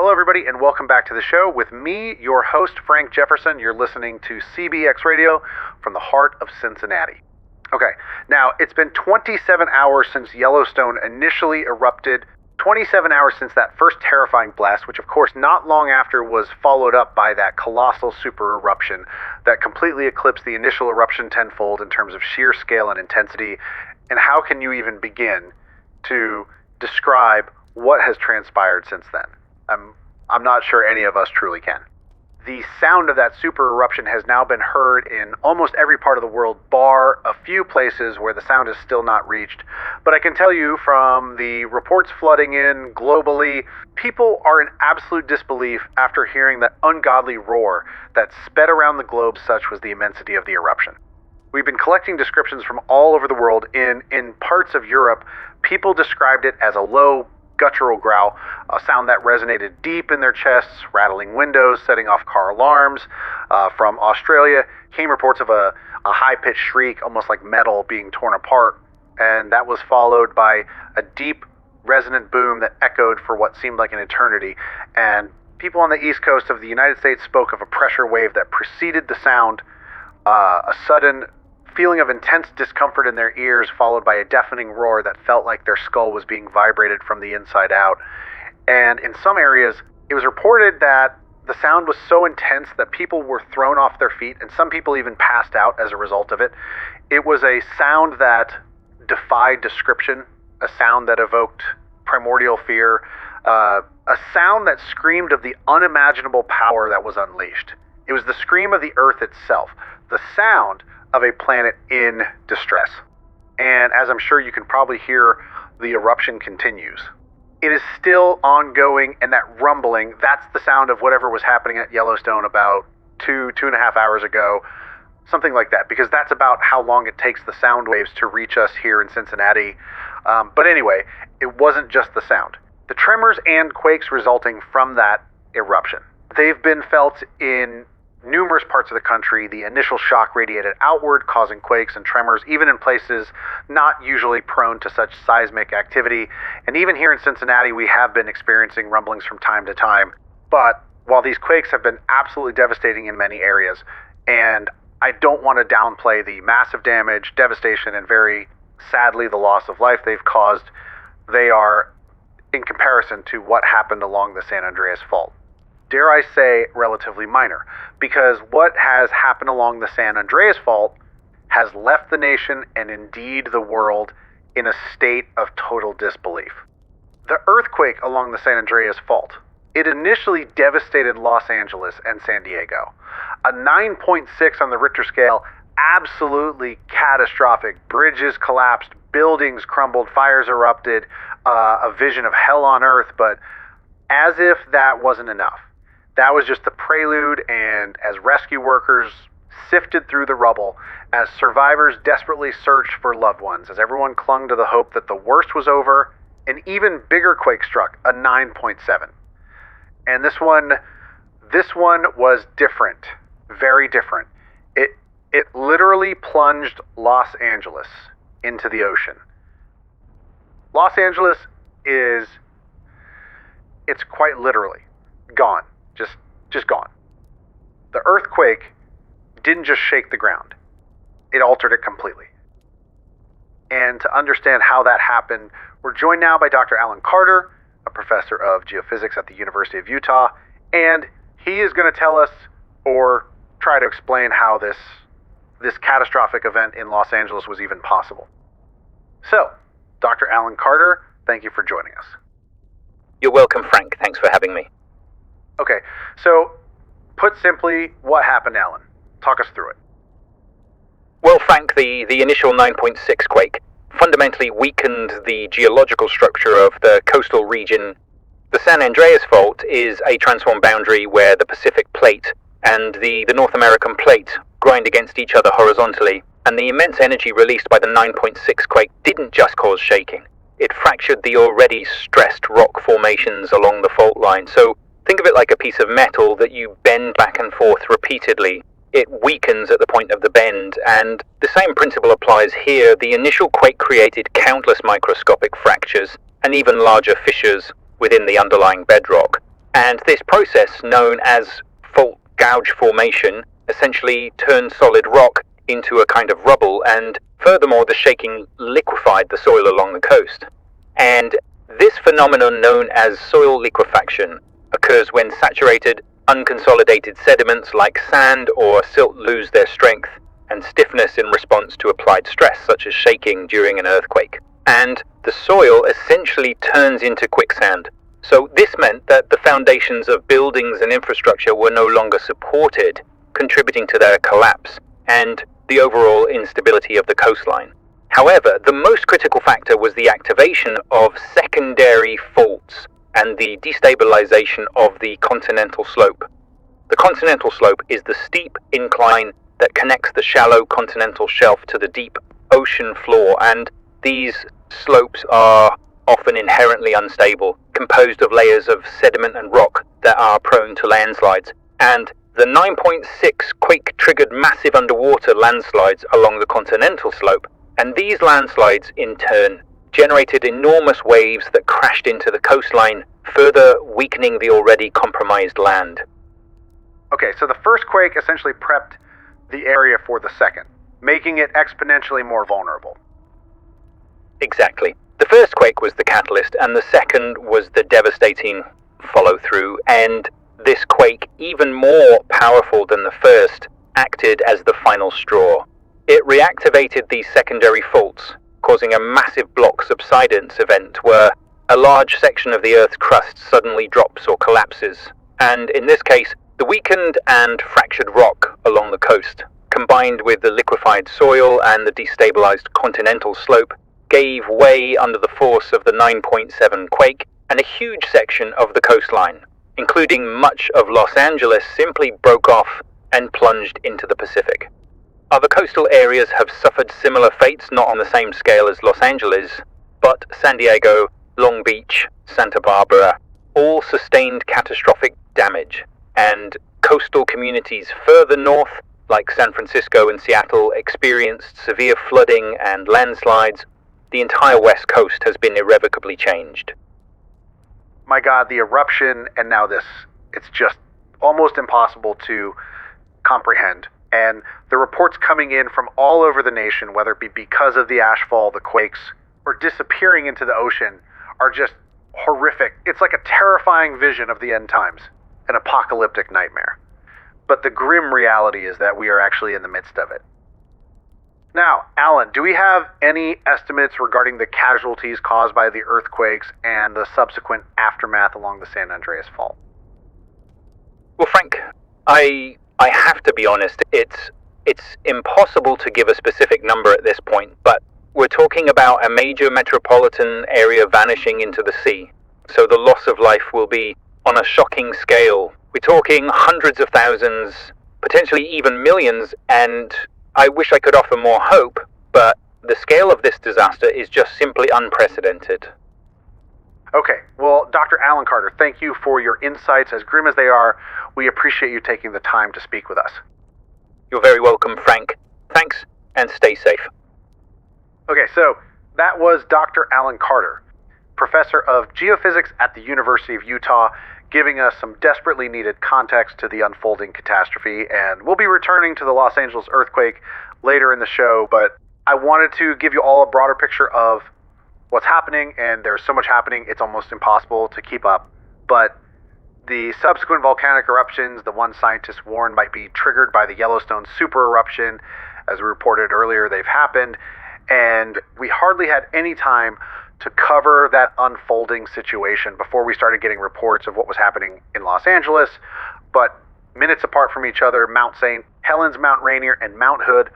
Hello, everybody, and welcome back to the show with me, your host, Frank Jefferson. You're listening to CBX Radio from the heart of Cincinnati. Okay, now it's been 27 hours since Yellowstone initially erupted, 27 hours since that first terrifying blast, which of course not long after was followed up by that colossal super eruption that completely eclipsed the initial eruption tenfold in terms of sheer scale and intensity. And how can you even begin to describe what has transpired since then? I'm not sure any of us truly can. The sound of that super eruption has now been heard in almost every part of the world, bar a few places where the sound is still not reached. But I can tell you from the reports flooding in globally, people are in absolute disbelief after hearing that ungodly roar that sped around the globe, such was the immensity of the eruption. We've been collecting descriptions from all over the world. In parts of Europe, people described it as a low, guttural growl, a sound that resonated deep in their chests, rattling windows, setting off car alarms. From Australia came reports of a high-pitched shriek, almost like metal being torn apart, and that was followed by a deep, resonant boom that echoed for what seemed like an eternity. And people on the east coast of the United States spoke of a pressure wave that preceded the sound, a sudden feeling of intense discomfort in their ears, followed by a deafening roar that felt like their skull was being vibrated from the inside out. And in some areas, it was reported that the sound was so intense that people were thrown off their feet, and some people even passed out as a result of it. It was a sound that defied description, a sound that evoked primordial fear, a sound that screamed of the unimaginable power that was unleashed. It was the scream of the earth itself, the sound of a planet in distress. And as I'm sure you can probably hear, the eruption continues. It is still ongoing, and that rumbling, that's the sound of whatever was happening at Yellowstone about 2.5 hours ago, something like that, because that's about how long it takes the sound waves to reach us here in Cincinnati. But anyway, it wasn't just the sound. The tremors and quakes resulting from that eruption, they've been felt in numerous parts of the country. The initial shock radiated outward, causing quakes and tremors, even in places not usually prone to such seismic activity. And even here in Cincinnati, we have been experiencing rumblings from time to time. But while these quakes have been absolutely devastating in many areas, and I don't want to downplay the massive damage, devastation, and very sadly the loss of life they've caused, they are, in comparison to what happened along the San Andreas Fault, dare I say, relatively minor, because what has happened along the San Andreas Fault has left the nation and indeed the world in a state of total disbelief. The earthquake along the San Andreas Fault, it initially devastated Los Angeles and San Diego. A 9.6 on the Richter scale, absolutely catastrophic. Bridges collapsed, buildings crumbled, fires erupted, a vision of hell on earth. But as if that wasn't enough, that was just the prelude, and as rescue workers sifted through the rubble, as survivors desperately searched for loved ones, as everyone clung to the hope that the worst was over, an even bigger quake struck, a 9.7. And this one was different, very different. It literally plunged Los Angeles into the ocean. Los Angeles it's quite literally gone. Just gone. The earthquake didn't just shake the ground. It altered it completely. And to understand how that happened, we're joined now by Dr. Alan Carter, a professor of geophysics at the University of Utah, and he is going to tell us, or try to explain, how this catastrophic event in Los Angeles was even possible. So, Dr. Alan Carter, thank you for joining us. You're welcome, Frank. Thanks for having me. Okay, so put simply, what happened, Alan? Talk us through it. Well, Frank, the initial 9.6 quake fundamentally weakened the geological structure of the coastal region. The San Andreas Fault is a transform boundary where the Pacific Plate and the North American Plate grind against each other horizontally, and the immense energy released by the 9.6 quake didn't just cause shaking. It fractured the already stressed rock formations along the fault line. So think of it like a piece of metal that you bend back and forth repeatedly. It weakens at the point of the bend, and the same principle applies here. The initial quake created countless microscopic fractures and even larger fissures within the underlying bedrock. And this process, known as fault gouge formation, essentially turned solid rock into a kind of rubble, and furthermore the shaking liquefied the soil along the coast. And this phenomenon, known as soil liquefaction, occurs when saturated, unconsolidated sediments like sand or silt lose their strength and stiffness in response to applied stress, such as shaking during an earthquake. And the soil essentially turns into quicksand. So this meant that the foundations of buildings and infrastructure were no longer supported, contributing to their collapse and the overall instability of the coastline. However, the most critical factor was the activation of secondary faults and the destabilization of the continental slope. The continental slope is the steep incline that connects the shallow continental shelf to the deep ocean floor, and these slopes are often inherently unstable, composed of layers of sediment and rock that are prone to landslides. And the 9.6 quake triggered massive underwater landslides along the continental slope, and these landslides in turn generated enormous waves that crashed into the coastline, further weakening the already compromised land. Okay, so the first quake essentially prepped the area for the second, making it exponentially more vulnerable. Exactly. The first quake was the catalyst, and the second was the devastating follow-through, and this quake, even more powerful than the first, acted as the final straw. It reactivated these secondary faults, causing a massive block subsidence event where a large section of the Earth's crust suddenly drops or collapses, and in this case, the weakened and fractured rock along the coast, combined with the liquefied soil and the destabilized continental slope, gave way under the force of the 9.7 quake, and a huge section of the coastline, including much of Los Angeles, simply broke off and plunged into the Pacific. Other coastal areas have suffered similar fates, not on the same scale as Los Angeles, but San Diego, Long Beach, Santa Barbara, all sustained catastrophic damage, and coastal communities further north, like San Francisco and Seattle, experienced severe flooding and landslides. The entire West Coast has been irrevocably changed. My God, the eruption and now this, it's just almost impossible to comprehend. And the reports coming in from all over the nation, whether it be because of the ashfall, the quakes, or disappearing into the ocean, are just horrific. It's like a terrifying vision of the end times, an apocalyptic nightmare. But the grim reality is that we are actually in the midst of it. Now, Alan, do we have any estimates regarding the casualties caused by the earthquakes and the subsequent aftermath along the San Andreas Fault? Well, Frank, I have to be honest, it's impossible to give a specific number at this point, but we're talking about a major metropolitan area vanishing into the sea, so the loss of life will be on a shocking scale. We're talking hundreds of thousands, potentially even millions, and I wish I could offer more hope, but the scale of this disaster is just simply unprecedented. Okay, well, Dr. Alan Carter, thank you for your insights. As grim as they are, we appreciate you taking the time to speak with us. You're very welcome, Frank. Thanks, and stay safe. Okay, so that was Dr. Alan Carter, professor of geophysics at the University of Utah, giving us some desperately needed context to the unfolding catastrophe, and we'll be returning to the Los Angeles earthquake later in the show, but I wanted to give you all a broader picture of what's happening, and there's so much happening, it's almost impossible to keep up. But the subsequent volcanic eruptions, the one scientists warned might be triggered by the Yellowstone super eruption, as we reported earlier, they've happened, and we hardly had any time to cover that unfolding situation before we started getting reports of what was happening in Los Angeles. But minutes apart from each other, Mount St. Helens, Mount Rainier, and Mount Hood,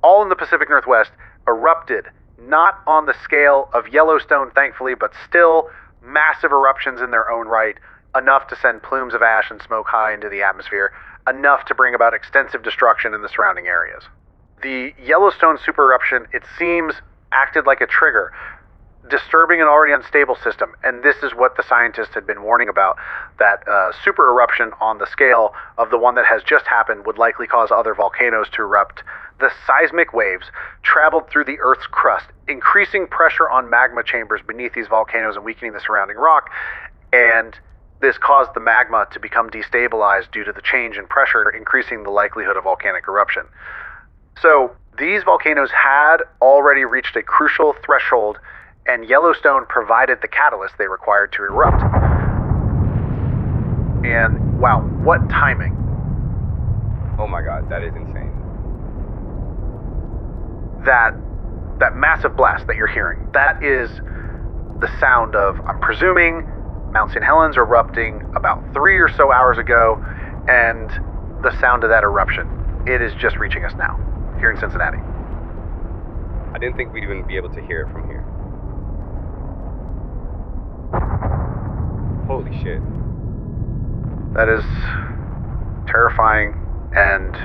all in the Pacific Northwest, erupted. Not on the scale of Yellowstone, thankfully, but still massive eruptions in their own right, enough to send plumes of ash and smoke high into the atmosphere, enough to bring about extensive destruction in the surrounding areas. The Yellowstone super eruption, it seems, acted like a trigger, disturbing an already unstable system, and this is what the scientists had been warning about, that super eruption on the scale of the one that has just happened would likely cause other volcanoes to erupt. The seismic waves traveled through the Earth's crust, increasing pressure on magma chambers beneath these volcanoes and weakening the surrounding rock, and This caused the magma to become destabilized due to the change in pressure, increasing the likelihood of volcanic eruption. So these volcanoes had already reached a crucial threshold, and Yellowstone provided the catalyst they required to erupt. And wow, what timing. Oh my god, that is insane. That massive blast that you're hearing, that is the sound of, I'm presuming, Mount St. Helens erupting about 3 or so hours ago, and the sound of that eruption, it is just reaching us now, here in Cincinnati. I didn't think we'd even be able to hear it from here. Holy shit. That is terrifying and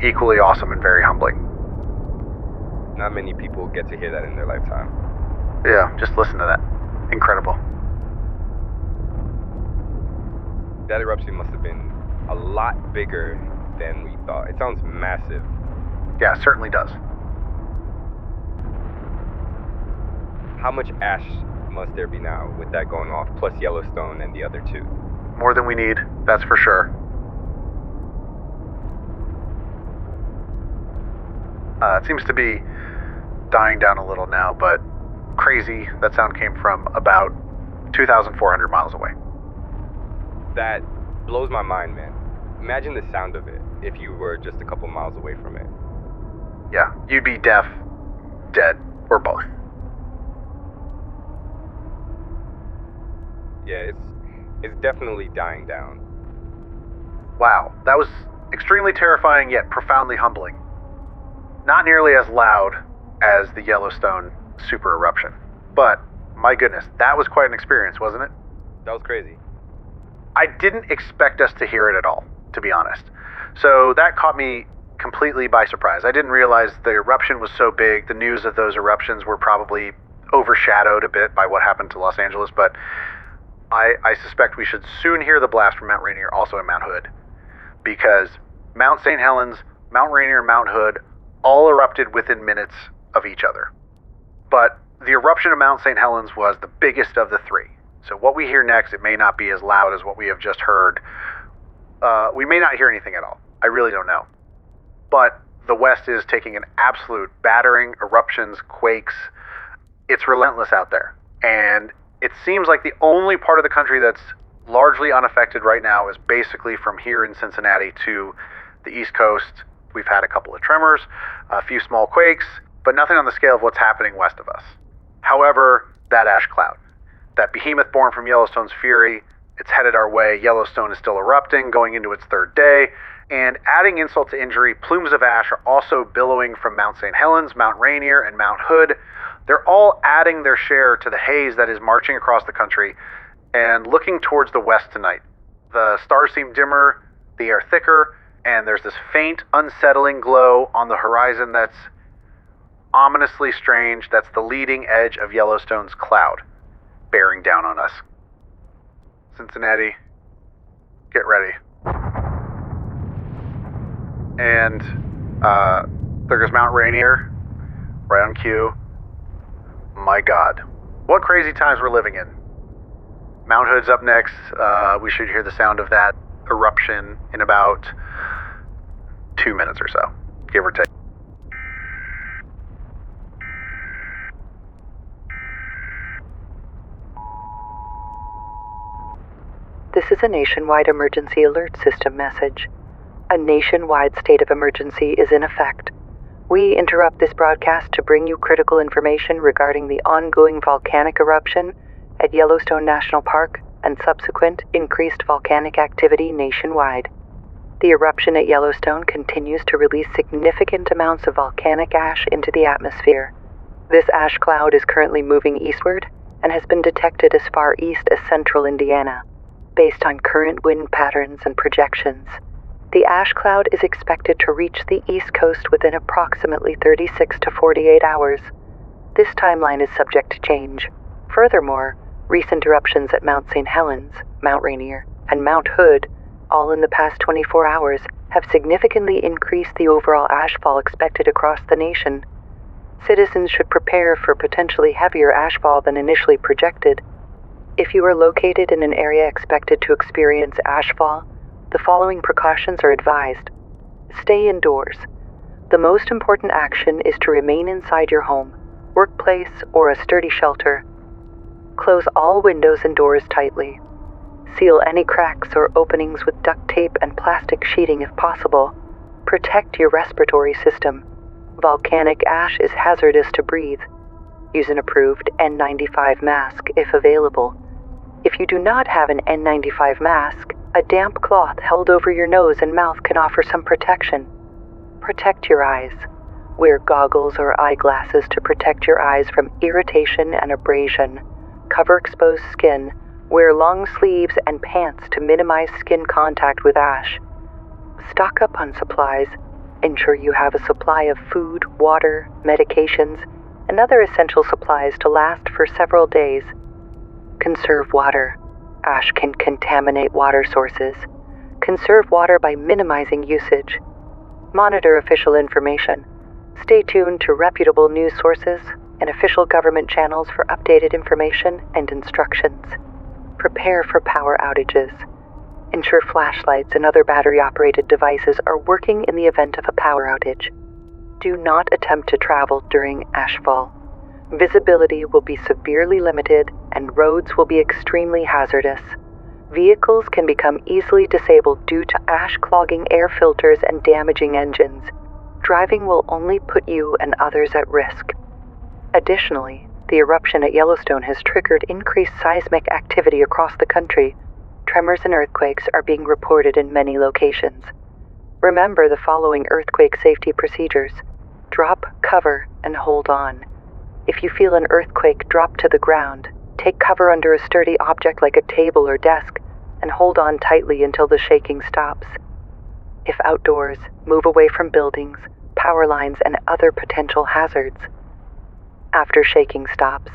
equally awesome and very humbling. Not many people get to hear that in their lifetime. Yeah, just listen to that. Incredible. That eruption must have been a lot bigger than we thought. It sounds massive. Yeah, it certainly does. How much ash must there be now with that going off, plus Yellowstone and the other two? More than we need, that's for sure. It seems to be dying down a little now, but crazy, that sound came from about 2,400 miles away. That blows my mind, man. Imagine the sound of it if you were just a couple miles away from it. Yeah, you'd be deaf, dead, or both. Yeah, it's definitely dying down. Wow, that was extremely terrifying yet profoundly humbling. Not nearly as loud as the Yellowstone super eruption, but my goodness, that was quite an experience, wasn't it? That was crazy. I didn't expect us to hear it at all, to be honest. So that caught me completely by surprise. I didn't realize the eruption was so big. The news of those eruptions were probably overshadowed a bit by what happened to Los Angeles, but I suspect we should soon hear the blast from Mount Rainier, also in Mount Hood, because Mount St. Helens, Mount Rainier, Mount Hood all erupted within minutes of each other. But the eruption of Mount St. Helens was the biggest of the three. So what we hear next, it may not be as loud as what we have just heard. We may not hear anything at all. I really don't know. But the West is taking an absolute battering, eruptions, quakes. It's relentless out there. And it seems like the only part of the country that's largely unaffected right now is basically from here in Cincinnati to the East Coast. We've had a couple of tremors, a few small quakes, but nothing on the scale of what's happening west of us. However, that ash cloud, that behemoth born from Yellowstone's fury, it's headed our way. Yellowstone is still erupting, going into its third day, and adding insult to injury, plumes of ash are also billowing from Mount St. Helens, Mount Rainier, and Mount Hood. They're all adding their share to the haze that is marching across the country and looking towards the west tonight. The stars seem dimmer, the air thicker, and there's this faint, unsettling glow on the horizon that's ominously strange. That's the leading edge of Yellowstone's cloud, bearing down on us. Cincinnati, get ready. And there goes Mount Rainier, right on cue. My God, what crazy times we're living in. Mount Hood's up next. We should hear the sound of that eruption in about 2 minutes or so, give or take. This is a nationwide emergency alert system message. A nationwide state of emergency is in effect. We interrupt this broadcast to bring you critical information regarding the ongoing volcanic eruption at Yellowstone National Park and subsequent increased volcanic activity nationwide. The eruption at Yellowstone continues to release significant amounts of volcanic ash into the atmosphere. This ash cloud is currently moving eastward and has been detected as far east as central Indiana. Based on current wind patterns and projections, the ash cloud is expected to reach the East Coast within approximately 36 to 48 hours. This timeline is subject to change. Furthermore, recent eruptions at Mount St. Helens, Mount Rainier, and Mount Hood, all in the past 24 hours, have significantly increased the overall ashfall expected across the nation. Citizens should prepare for potentially heavier ashfall than initially projected. If you are located in an area expected to experience ashfall, the following precautions are advised. Stay indoors. The most important action is to remain inside your home, workplace, or a sturdy shelter. Close all windows and doors tightly. Seal any cracks or openings with duct tape and plastic sheeting if possible. Protect your respiratory system. Volcanic ash is hazardous to breathe. Use an approved N95 mask if available. If you do not have an N95 mask, a damp cloth held over your nose and mouth can offer some protection. Protect your eyes. Wear goggles or eyeglasses to protect your eyes from irritation and abrasion. Cover exposed skin. Wear long sleeves and pants to minimize skin contact with ash. Stock up on supplies. Ensure you have a supply of food, water, medications, and other essential supplies to last for several days. Conserve water. Ash can contaminate water sources. Conserve water by minimizing usage. Monitor official information. Stay tuned to reputable news sources and official government channels for updated information and instructions. Prepare for power outages. Ensure flashlights and other battery-operated devices are working in the event of a power outage. Do not attempt to travel during ashfall. Visibility will be severely limited and roads will be extremely hazardous. Vehicles can become easily disabled due to ash clogging air filters and damaging engines. Driving will only put you and others at risk. Additionally, the eruption at Yellowstone has triggered increased seismic activity across the country. Tremors and earthquakes are being reported in many locations. Remember the following earthquake safety procedures. Drop, cover, and hold on. If you feel an earthquake drop to the ground, take cover under a sturdy object like a table or desk and hold on tightly until the shaking stops. If outdoors, move away from buildings, power lines, and other potential hazards. After shaking stops,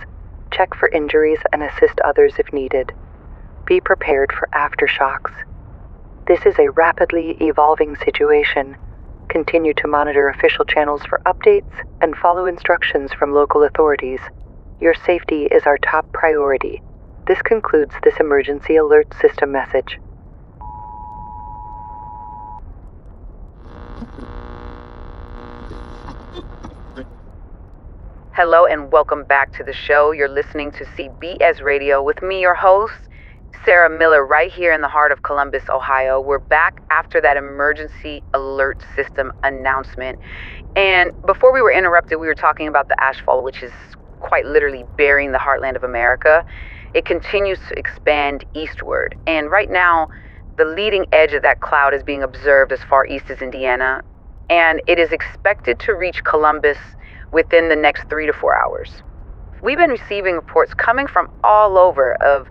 check for injuries and assist others if needed. Be prepared for aftershocks. This is a rapidly evolving situation. Continue to monitor official channels for updates and follow instructions from local authorities. Your safety is our top priority. This concludes this emergency alert system message. Hello and welcome back to the show. You're listening to CBS Radio with me, your host, Sarah Miller, right here in the heart of Columbus, Ohio. We're back after that emergency alert system announcement. And before we were interrupted, we were talking about the ashfall, which is quite literally burying the heartland of America. It continues to expand eastward. And right now, the leading edge of that cloud is being observed as far east as Indiana. And it is expected to reach Columbus within the next 3 to 4 hours. We've been receiving reports coming from all over of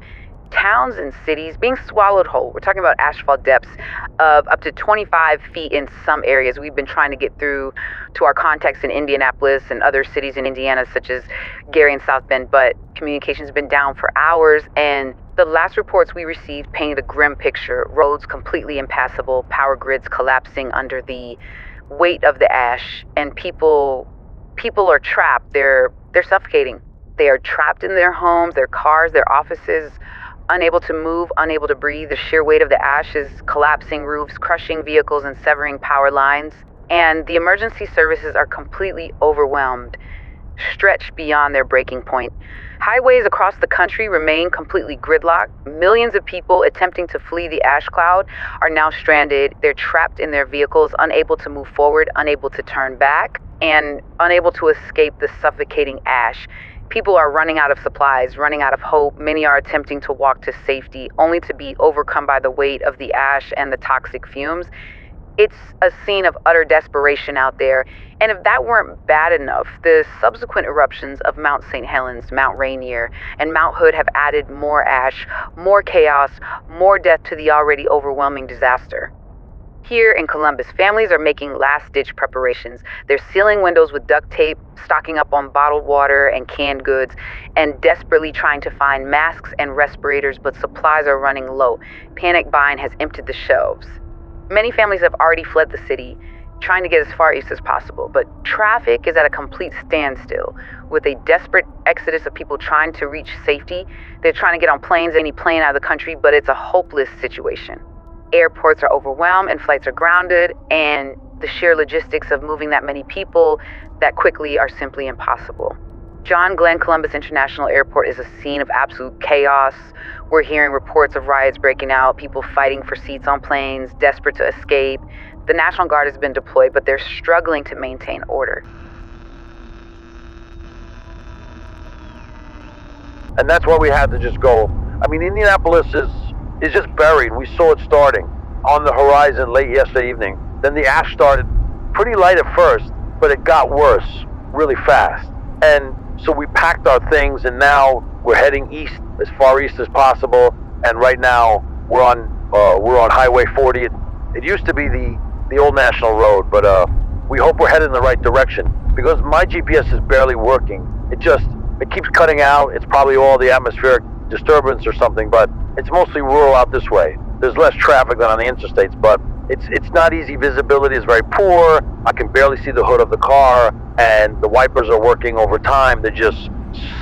towns and cities being swallowed whole. We're talking about ashfall depths of up to 25 feet in some areas. We've been trying to get through to our contacts in Indianapolis and other cities in Indiana, such as Gary and South Bend, but communication's been down for hours, and the last reports we received painted a grim picture. Roads completely impassable, power grids collapsing under the weight of the ash, and people are trapped. They're suffocating. They are trapped in their homes, their cars, their offices, unable to move, unable to breathe. The sheer weight of the ash is collapsing roofs, crushing vehicles, and severing power lines. And the emergency services are completely overwhelmed, stretched beyond their breaking point. Highways across the country remain completely gridlocked. Millions of people attempting to flee the ash cloud are now stranded. They're trapped in their vehicles, unable to move forward, unable to turn back, and unable to escape the suffocating ash. People are running out of supplies, running out of hope. Many are attempting to walk to safety, only to be overcome by the weight of the ash and the toxic fumes. It's a scene of utter desperation out there. And if that weren't bad enough, the subsequent eruptions of Mount St. Helens, Mount Rainier, and Mount Hood have added more ash, more chaos, more death to the already overwhelming disaster. Here in Columbus, families are making last-ditch preparations. They're sealing windows with duct tape, stocking up on bottled water and canned goods, and desperately trying to find masks and respirators, but supplies are running low. Panic buying has emptied the shelves. Many families have already fled the city, trying to get as far east as possible, but traffic is at a complete standstill. with a desperate exodus of people trying to reach safety. They're trying to get on planes, any plane out of the country, but it's a hopeless situation. Airports are overwhelmed and flights are grounded, and the sheer logistics of moving that many people that quickly are simply impossible. John Glenn Columbus International Airport is a scene of absolute chaos. We're hearing reports of riots breaking out, people fighting for seats on planes, desperate to escape. The National Guard has been deployed, but they're struggling to maintain order. And that's why we had to just go. I mean, Indianapolis is just buried. We saw it starting on the horizon late yesterday evening. Then the ash started pretty light at first, but it got worse really fast. And so we packed our things, and now we're heading east, as far east as possible. And right now we're on Highway 40. It used to be the old National Road, but we hope we're headed in the right direction, because my GPS is barely working. It keeps cutting out. It's probably all the atmospheric disturbance or something, but it's mostly rural out this way. There's less traffic than on the interstates, but it's not easy. Visibility is very poor. I can barely see the hood of the car, and the wipers are working overtime. They're just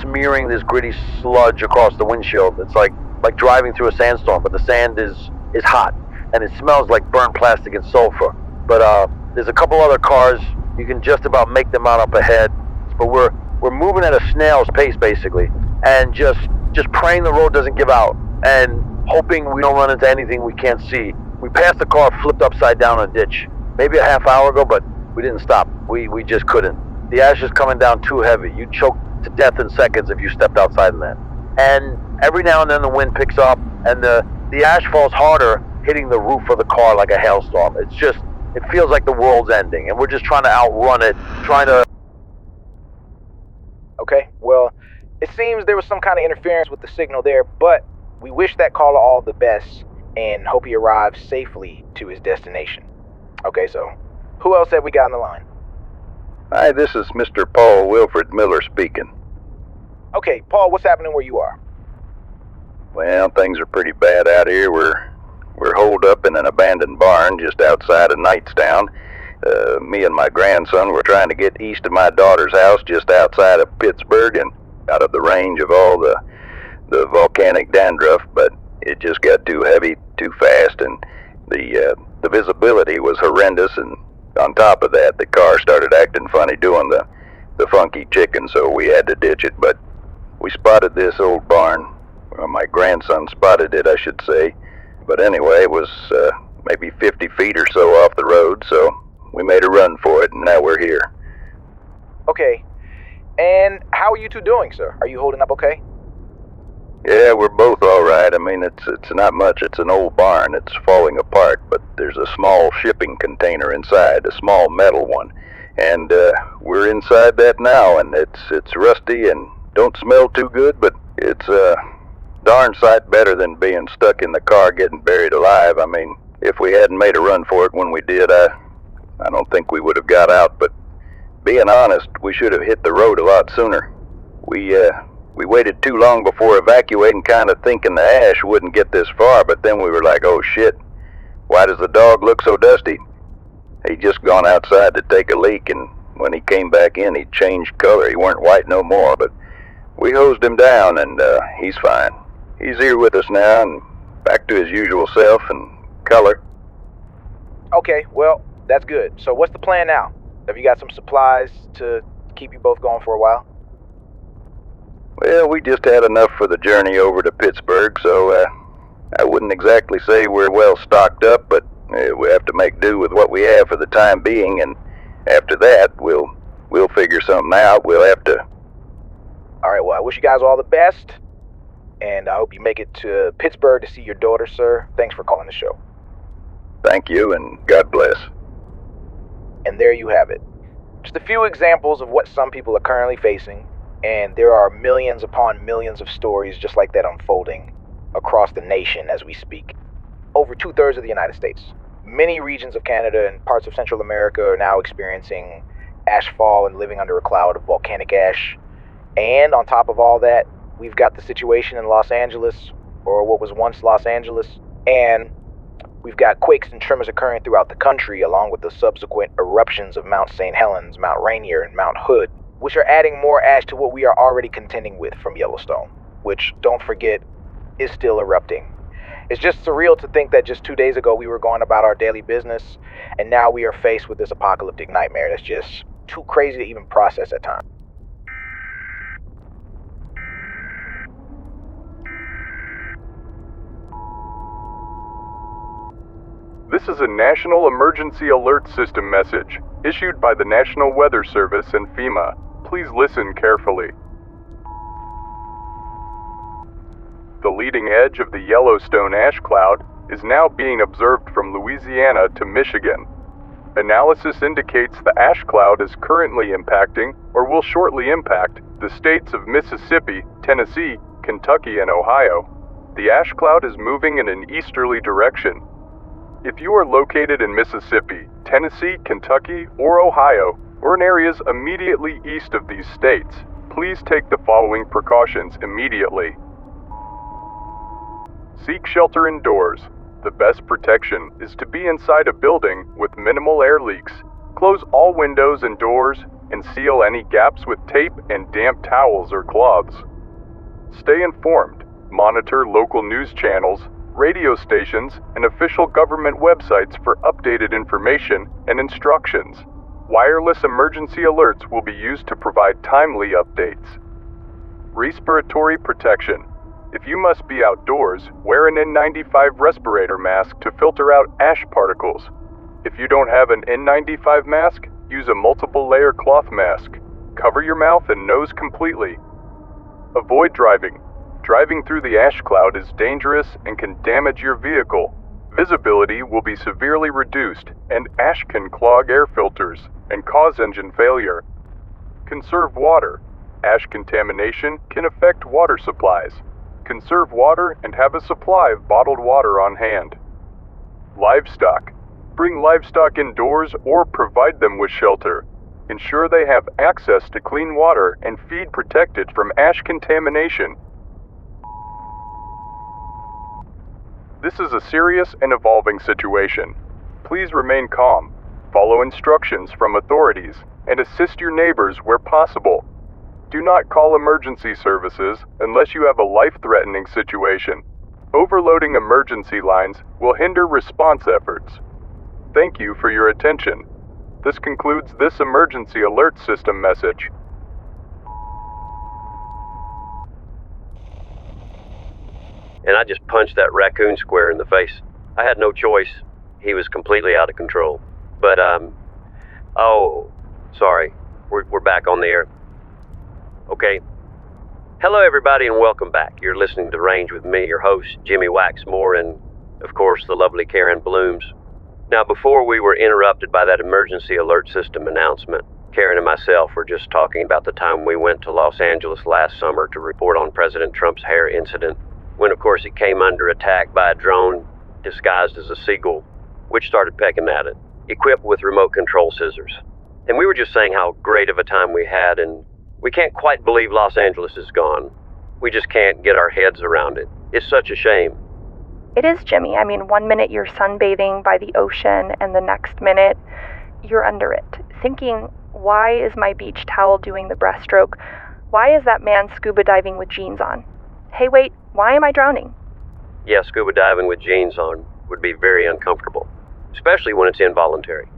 smearing this gritty sludge across the windshield. It's like driving through a sandstorm, but the sand is hot, and it smells like burnt plastic and sulfur. But there's a couple other cars. You can just about make them out up ahead, but we're moving at a snail's pace, basically, and just praying the road doesn't give out, and hoping we don't run into anything we can't see. We passed a car flipped upside down in a ditch maybe a half hour ago, but we didn't stop. We just couldn't. The ash is coming down too heavy. You'd choke to death in seconds if you stepped outside in that. And every now and then the wind picks up, and the ash falls harder, hitting the roof of the car like a hailstorm. It feels like the world's ending, and we're just trying to outrun it, Okay, well, it seems there was some kind of interference with the signal there, but we wish that caller all the best and hope he arrives safely to his destination. Okay, so who else have we got on the line? Hi, this is Mr. Paul Wilfred Miller speaking. Okay, Paul, what's happening where you are? Well, things are pretty bad out here. We're holed up in an abandoned barn just outside of Knightstown. Me and my grandson were trying to get east of my daughter's house just outside of Pittsburgh and out of the range of all the volcanic dandruff, but it just got too heavy too fast, and the visibility was horrendous, and on top of that, the car started acting funny doing the funky chicken, so we had to ditch it. But we spotted this old barn. Well, my grandson spotted it, I should say. But anyway, it was maybe 50 feet or so off the road, so we made a run for it, and now we're here. Okay, and how are you two doing, sir? Are you holding up okay? Yeah, we're both all right. I mean, it's not much. It's an old barn. It's falling apart, but there's a small shipping container inside, a small metal one, and we're inside that now, and it's rusty and don't smell too good, but it's a darn sight better than being stuck in the car getting buried alive. I mean, if we hadn't made a run for it when we did, I don't think we would have got out, but being honest, we should have hit the road a lot sooner. We waited too long before evacuating, kind of thinking the ash wouldn't get this far, but then we were like, oh shit, why does the dog look so dusty? He'd just gone outside to take a leak, and when he came back in, he changed color. He weren't white no more, but we hosed him down, and he's fine. He's here with us now, and back to his usual self and color. Okay, well, that's good. So what's the plan now? Have you got some supplies to keep you both going for a while? Well, we just had enough for the journey over to Pittsburgh, so I wouldn't exactly say we're well stocked up, but we have to make do with what we have for the time being, and after that, we'll figure something out. We'll have to... All right, well, I wish you guys all the best, and I hope you make it to Pittsburgh to see your daughter, sir. Thanks for calling the show. Thank you, and God bless. And there you have it. Just a few examples of what some people are currently facing, and there are millions upon millions of stories just like that unfolding across the nation as we speak. Over 2/3 of the United States. Many regions of Canada and parts of Central America are now experiencing ashfall and living under a cloud of volcanic ash. And on top of all that, we've got the situation in Los Angeles, or what was once Los Angeles, and we've got quakes and tremors occurring throughout the country, along with the subsequent eruptions of Mount St. Helens, Mount Rainier, and Mount Hood. which are adding more ash to what we are already contending with from Yellowstone, which, don't forget, is still erupting. It's just surreal to think that just 2 days ago we were going about our daily business, and now we are faced with this apocalyptic nightmare that's just too crazy to even process at times. This is a National Emergency Alert System message issued by the National Weather Service and FEMA. Please listen carefully. The leading edge of the Yellowstone ash cloud is now being observed from Louisiana to Michigan. Analysis indicates the ash cloud is currently impacting or will shortly impact the states of Mississippi, Tennessee, Kentucky, and Ohio. The ash cloud is moving in an easterly direction. If you are located in Mississippi, Tennessee, Kentucky, or Ohio, or in areas immediately east of these states, please take the following precautions immediately. Seek shelter indoors. The best protection is to be inside a building with minimal air leaks. Close all windows and doors and seal any gaps with tape and damp towels or cloths. Stay informed. Monitor local news channels, radio stations, and official government websites for updated information and instructions. Wireless emergency alerts will be used to provide timely updates. Respiratory protection. If you must be outdoors, wear an N95 respirator mask to filter out ash particles. If you don't have an N95 mask, use a multiple layer cloth mask. Cover your mouth and nose completely. Avoid driving. Driving through the ash cloud is dangerous and can damage your vehicle. Visibility will be severely reduced, and ash can clog air filters and cause engine failure. Conserve water. Ash contamination can affect water supplies. Conserve water and have a supply of bottled water on hand. Livestock. Bring livestock indoors or provide them with shelter. Ensure they have access to clean water and feed protected from ash contamination. This is a serious and evolving situation. Please remain calm, follow instructions from authorities, and assist your neighbors where possible. Do not call emergency services unless you have a life-threatening situation. Overloading emergency lines will hinder response efforts. Thank you for your attention. This concludes this emergency alert system message. And I just punched that raccoon square in the face. I had no choice. He was completely out of control. But, oh, sorry. We're back on the air. Okay. Hello, everybody, and welcome back. You're listening to Range with me, your host, Jimmy Waxmore, and, of course, the lovely Karen Blooms. Now, before we were interrupted by that emergency alert system announcement, Karen and myself were just talking about the time we went to Los Angeles last summer to report on President Trump's hair incident, when, of course, it came under attack by a drone disguised as a seagull, which started pecking at it, equipped with remote control scissors. And we were just saying how great of a time we had, and we can't quite believe Los Angeles is gone. We just can't get our heads around it. It's such a shame. It is, Jimmy. I mean, 1 minute you're sunbathing by the ocean, and the next minute you're under it, thinking, why is my beach towel doing the breaststroke? Why is that man scuba diving with jeans on? Hey, wait, why am I drowning? Yeah, scuba diving with jeans on would be very uncomfortable, especially when it's involuntary.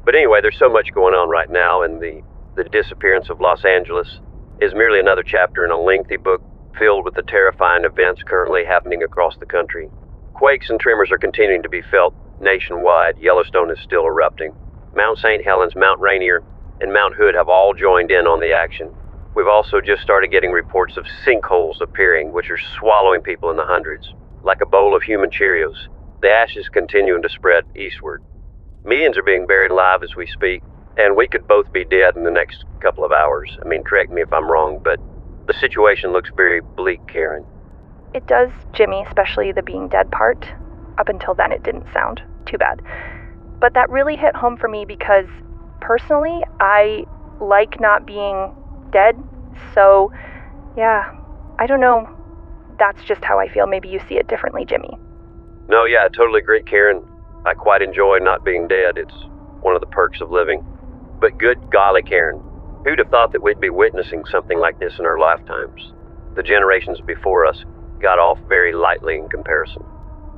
But anyway, there's so much going on right now, and the disappearance of Los Angeles is merely another chapter in a lengthy book filled with the terrifying events currently happening across the country. Quakes and tremors are continuing to be felt nationwide. Yellowstone is still erupting. Mount St. Helens, Mount Rainier, and Mount Hood have all joined in on the action. We've also just started getting reports of sinkholes appearing, which are swallowing people in the hundreds, like a bowl of human Cheerios. The ash is continuing to spread eastward. Millions are being buried alive as we speak, and we could both be dead in the next couple of hours. I mean, correct me if I'm wrong, but the situation looks very bleak, Karen. It does, Jimmy, especially the being dead part. Up until then, it didn't sound too bad. But that really hit home for me because, personally, I like not being dead. So, yeah, I don't know. That's just how I feel. Maybe you see it differently, Jimmy. No, yeah, I totally agree, Karen. I quite enjoy not being dead. It's one of the perks of living. But good golly, Karen, Who'd have thought that we'd be witnessing something like this in our lifetimes? The generations before us got off very lightly in comparison.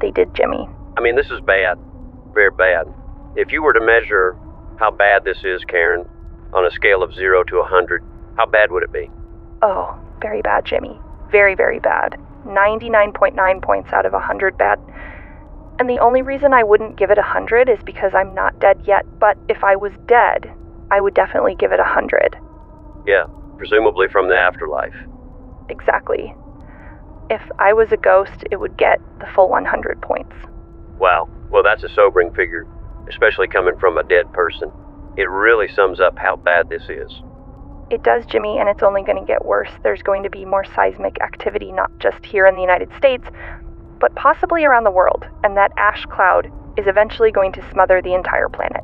They did, Jimmy. I mean, this is bad. Very bad. If you were to measure how bad this is, Karen, on a scale of 0 to 100, how bad would it be? Oh, very bad, Jimmy. Very, very bad. 99.9 points out of 100 bad. And the only reason I wouldn't give it 100 is because I'm not dead yet, but if I was dead, I would definitely give it 100. Yeah, presumably from the afterlife. Exactly. If I was a ghost, it would get the full 100 points. Wow, well that's a sobering figure, especially coming from a dead person. It really sums up how bad this is. It does, Jimmy, and it's only going to get worse. There's going to be more seismic activity, not just here in the United States, but possibly around the world, and that ash cloud is eventually going to smother the entire planet.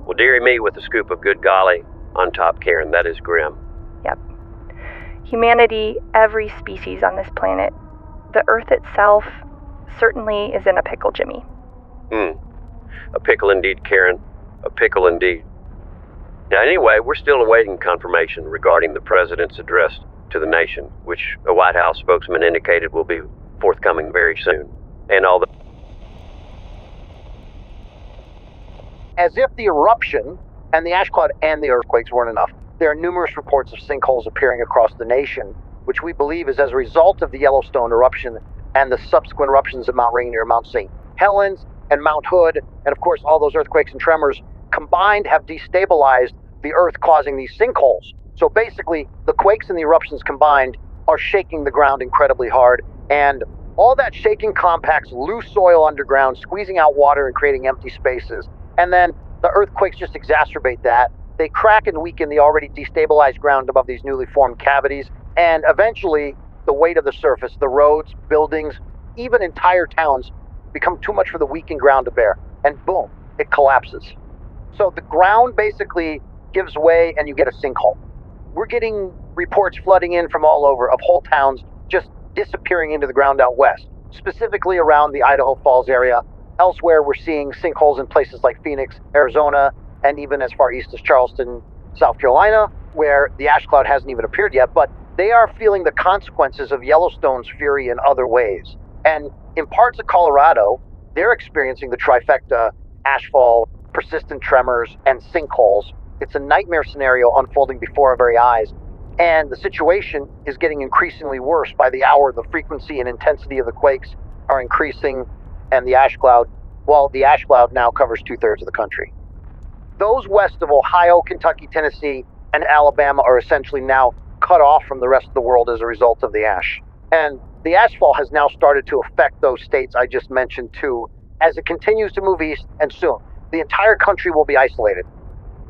Well, dearie me with a scoop of good golly on top, Karen. That is grim. Yep. Humanity, every species on this planet, the Earth itself, certainly is in a pickle, Jimmy. A pickle indeed, Karen. A pickle indeed. Now, anyway, we're still awaiting confirmation regarding the president's address to the nation, which a White House spokesman indicated will be forthcoming very soon. And all the... As if the eruption and the ash cloud and the earthquakes weren't enough, there are numerous reports of sinkholes appearing across the nation, which we believe is as a result of the Yellowstone eruption and the subsequent eruptions of Mount Rainier, Mount St. Helens, and Mount Hood, and of course all those earthquakes and tremors combined have destabilized the earth, causing these sinkholes. So basically, the quakes and the eruptions combined are shaking the ground incredibly hard, and all that shaking compacts loose soil underground, squeezing out water and creating empty spaces. And then the earthquakes just exacerbate that. They crack and weaken the already destabilized ground above these newly formed cavities, and eventually the weight of the surface, the roads, buildings, even entire towns become too much for the weakened ground to bear, and boom, it collapses. So the ground basically gives way and you get a sinkhole. We're getting reports flooding in from all over of whole towns just disappearing into the ground out west, specifically around the Idaho Falls area. Elsewhere, we're seeing sinkholes in places like Phoenix, Arizona, and even as far east as Charleston, South Carolina, where the ash cloud hasn't even appeared yet, but they are feeling the consequences of Yellowstone's fury in other ways. And in parts of Colorado, they're experiencing the trifecta: ashfall, persistent tremors, and sinkholes. It's a nightmare scenario unfolding before our very eyes. And the situation is getting increasingly worse by the hour. The frequency and intensity of the quakes are increasing, and the ash cloud now covers 2/3 of the country. Those west of Ohio, Kentucky, Tennessee, and Alabama are essentially now cut off from the rest of the world as a result of the ash. And the ashfall has now started to affect those states I just mentioned too, as it continues to move east, and soon the entire country will be isolated.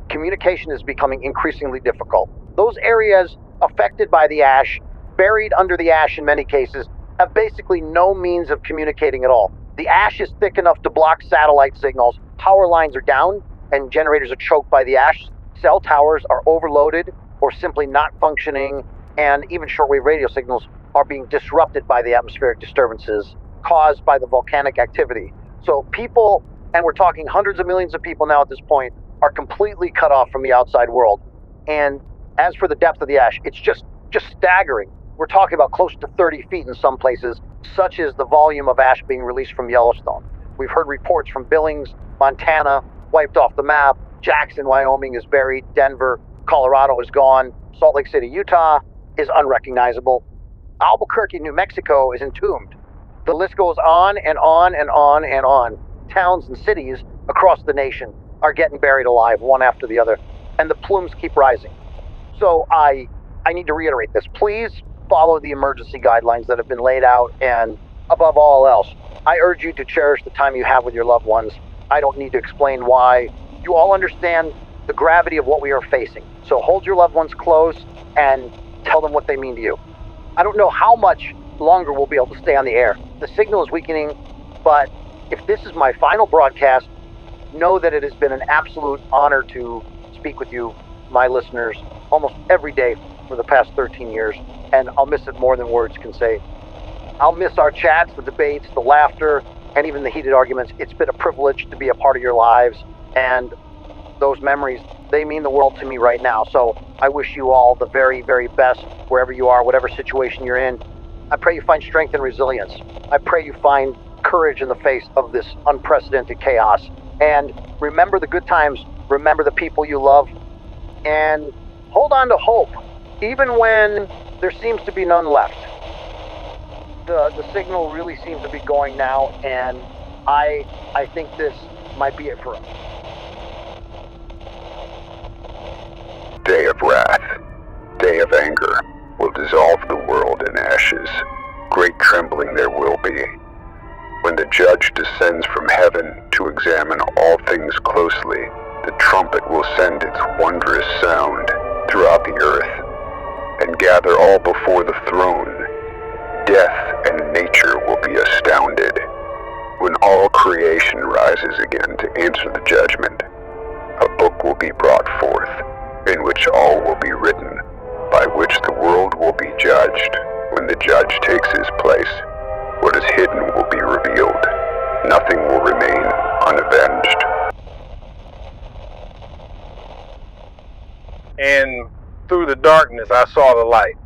Communication is becoming increasingly difficult. Those areas affected by the ash, buried under the ash in many cases, have basically no means of communicating at all. The ash is thick enough to block satellite signals, power lines are down, and generators are choked by the ash, cell towers are overloaded or simply not functioning, and even shortwave radio signals are being disrupted by the atmospheric disturbances caused by the volcanic activity. So people, and we're talking hundreds of millions of people now at this point, are completely cut off from the outside world. And as for the depth of the ash, it's just staggering. We're talking about close to 30 feet in some places, such is the volume of ash being released from Yellowstone. We've heard reports from Billings, Montana, wiped off the map. Jackson, Wyoming is buried. Denver, Colorado is gone. Salt Lake City, Utah is unrecognizable. Albuquerque, New Mexico is entombed. The list goes on and on and on and on. Towns and cities across the nation are getting buried alive, one after the other, and the plumes keep rising. So I need to reiterate this. Please follow the emergency guidelines that have been laid out, and above all else, I urge you to cherish the time you have with your loved ones. I don't need to explain why. You all understand the gravity of what we are facing. So hold your loved ones close and tell them what they mean to you. I don't know how much longer we'll be able to stay on the air. The signal is weakening, but if this is my final broadcast, know that it has been an absolute honor to speak with you, my listeners, almost every day for the past 13 years, and I'll miss it more than words can say. I'll miss our chats, the debates, the laughter, and even the heated arguments. It's been a privilege to be a part of your lives, and those memories, they mean the world to me right now. So I wish you all the very, very best wherever you are, whatever situation you're in. I pray you find strength and resilience. I pray you find courage in the face of this unprecedented chaos. And remember the good times, remember the people you love, and hold on to hope, even when there seems to be none left. The signal really seems to be going now, and I think this might be it for us. Day of wrath, day of anger, will dissolve the world in ashes. Great trembling there will be. When the judge descends from heaven to examine all things closely, the trumpet will send its wondrous sound throughout the earth, and gather all before the throne. Death and nature will be astounded. When all creation rises again to answer the judgment, a book will be brought forth, in which all will be written, by which the world will be judged. When the judge takes his place, what is hidden will be revealed. Nothing will remain unavenged. And through the darkness, I saw the light.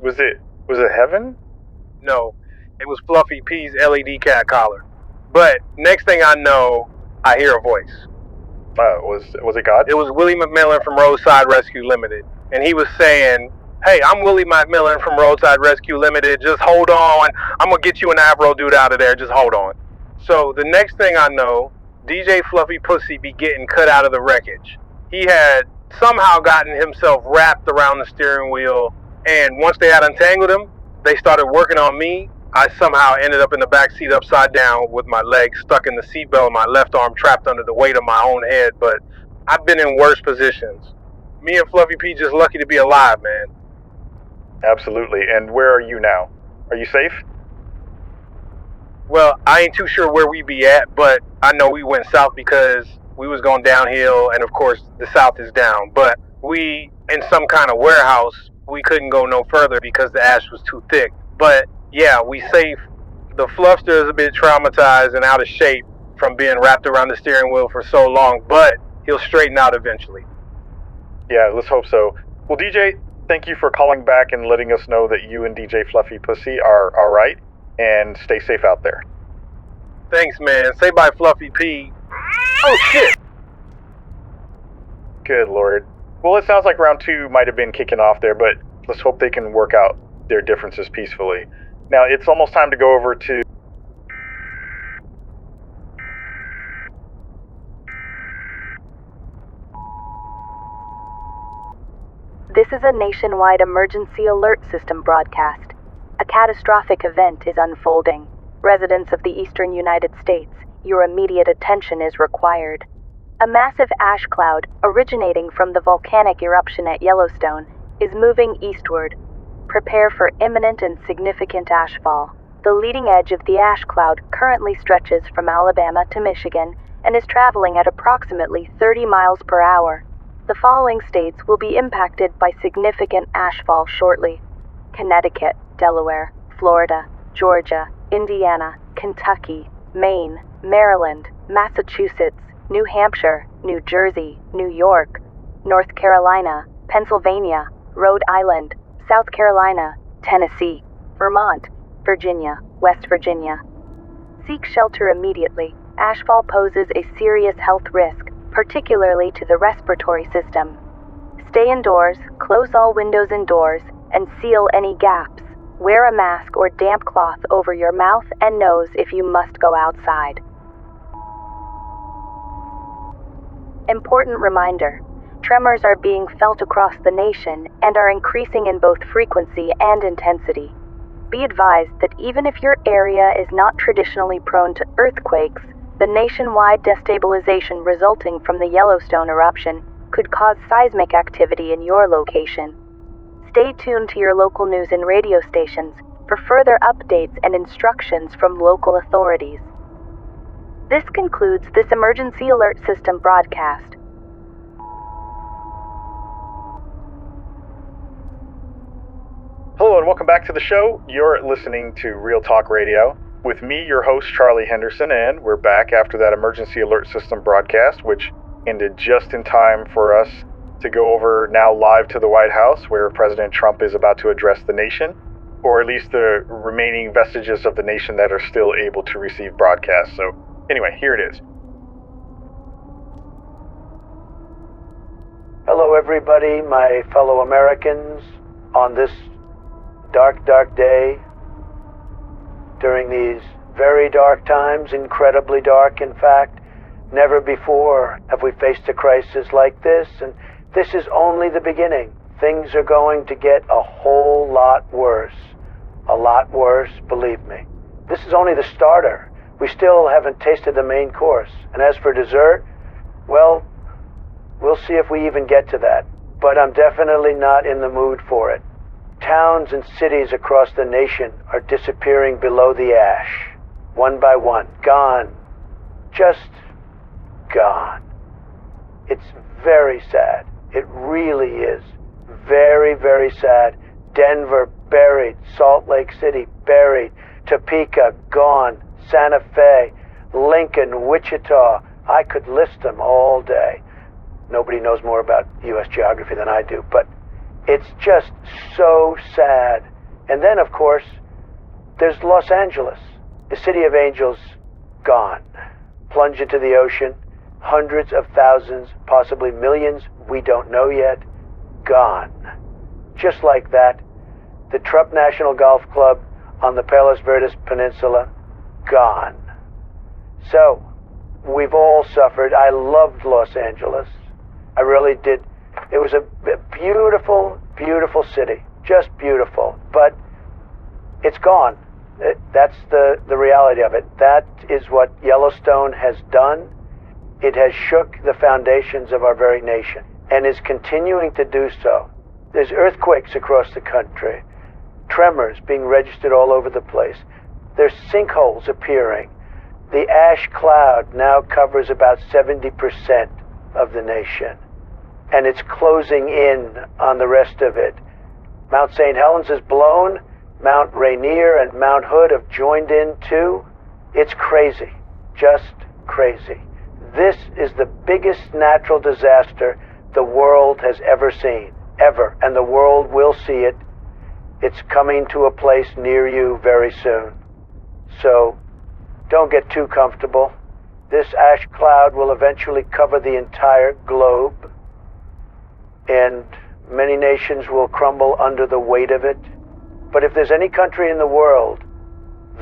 Was it heaven? No, it was Fluffy P's LED cat collar. But next thing I know, I hear a voice. Was it God? It was Willie McMillan from Roadside Rescue Limited. And he was saying, "Hey, I'm Willie McMillan from Roadside Rescue Limited. Just hold on. I'm going to get you an Avro dude out of there. Just hold on." So the next thing I know, DJ Fluffy Pussy be getting cut out of the wreckage. He had somehow gotten himself wrapped around the steering wheel. And once they had untangled him, they started working on me. I somehow ended up in the back seat upside down with my legs stuck in the seatbelt and my left arm trapped under the weight of my own head. But I've been in worse positions. Me and Fluffy P just lucky to be alive, man. Absolutely. And where are you now? Are you safe? Well, I ain't too sure where we be at, but I know we went south because we was going downhill, and of course the south is down. But we in some kind of warehouse. We couldn't go no further because the ash was too thick. But yeah, we safe. The Fluffster is a bit traumatized and out of shape from being wrapped around the steering wheel for so long, but he'll straighten out eventually. Yeah, let's hope so. Well, DJ, thank you for calling back and letting us know that you and DJ Fluffy Pussy are all right, and stay safe out there. Thanks, man. Say bye, Fluffy P. Oh, shit! Good Lord. Well, it sounds like round 2 might have been kicking off there, but let's hope they can work out their differences peacefully. Now, it's almost time to go over to... This is a nationwide emergency alert system broadcast. A catastrophic event is unfolding. Residents of the eastern United States, your immediate attention is required. A massive ash cloud, originating from the volcanic eruption at Yellowstone, is moving eastward. Prepare for imminent and significant ashfall. The leading edge of the ash cloud currently stretches from Alabama to Michigan and is traveling at approximately 30 miles per hour. The following states will be impacted by significant ashfall shortly: Connecticut, Delaware, Florida, Georgia, Indiana, Kentucky, Maine, Maryland, Massachusetts, New Hampshire, New Jersey, New York, North Carolina, Pennsylvania, Rhode Island, South Carolina, Tennessee, Vermont, Virginia, West Virginia. Seek shelter immediately. Ashfall poses a serious health risk, particularly to the respiratory system. Stay indoors, close all windows and doors, and seal any gaps. Wear a mask or damp cloth over your mouth and nose if you must go outside. Important reminder: tremors are being felt across the nation and are increasing in both frequency and intensity. Be advised that even if your area is not traditionally prone to earthquakes, the nationwide destabilization resulting from the Yellowstone eruption could cause seismic activity in your location. Stay tuned to your local news and radio stations for further updates and instructions from local authorities. This concludes this emergency alert system broadcast. Hello and welcome back to the show. You're listening to Real Talk Radio with me, your host, Charlie Henderson, and we're back after that emergency alert system broadcast, which ended just in time for us to go over now live to the White House, where President Trump is about to address the nation, or at least the remaining vestiges of the nation that are still able to receive broadcasts. So anyway, here it is. Hello everybody, my fellow Americans, on this dark, dark day, during these very dark times, incredibly dark in fact. Never before have we faced a crisis like this, and this is only the beginning. Things are going to get a whole lot worse. A lot worse, believe me. This is only the starter. We still haven't tasted the main course. And as for dessert, well, we'll see if we even get to that. But I'm definitely not in the mood for it. Towns and cities across the nation are disappearing below the ash. One by one. Gone. Just gone. It's very sad. It really is. Very, very sad. Denver buried. Salt Lake City buried. Topeka gone. Santa Fe, Lincoln, Wichita. I could list them all day. Nobody knows more about U.S. geography than I do, but it's just so sad. And then, of course, there's Los Angeles, the city of angels, gone. Plunge into the ocean. Hundreds of thousands, possibly millions, we don't know yet, gone. Just like that, the Trump National Golf Club on the Palos Verdes Peninsula, gone. So, we've all suffered. I loved Los Angeles. I really did. It was a beautiful, beautiful city. Just beautiful. But it's gone. That's the reality of it. That is what Yellowstone has done. It has shook the foundations of our very nation and is continuing to do so. There's earthquakes across the country, tremors being registered all over the place. There's sinkholes appearing. The ash cloud now covers about 70% of the nation, and it's closing in on the rest of it. Mount St. Helens is blown. Mount Rainier and Mount Hood have joined in too. It's crazy, just crazy. This is the biggest natural disaster the world has ever seen, ever, and the world will see it. It's coming to a place near you very soon. So, don't get too comfortable. This ash cloud will eventually cover the entire globe, and many nations will crumble under the weight of it. But if there's any country in the world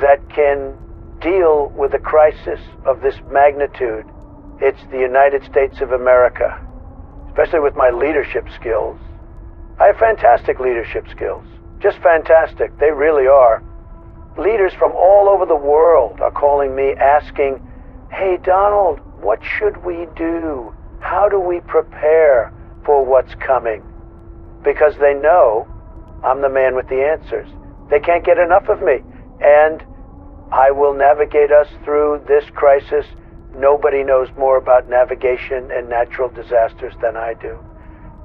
that can deal with a crisis of this magnitude, it's the United States of America, especially with my leadership skills. I have fantastic leadership skills, just fantastic, they really are. Leaders from all over the world are calling me asking, hey Donald, what should we do? How do we prepare for what's coming? Because they know I'm the man with the answers. They can't get enough of me, and I will navigate us through this crisis. Nobody knows more about navigation and natural disasters than I do.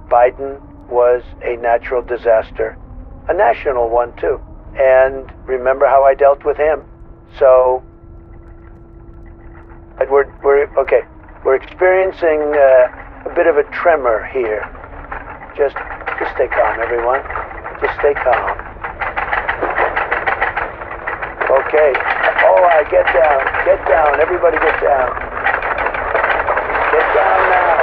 Biden was a natural disaster, a national one too. And remember how I dealt with him. So, we're experiencing a bit of a tremor here. Just stay calm, everyone. Just stay calm. Okay. All right, get down. Get down. Everybody get down. Get down now.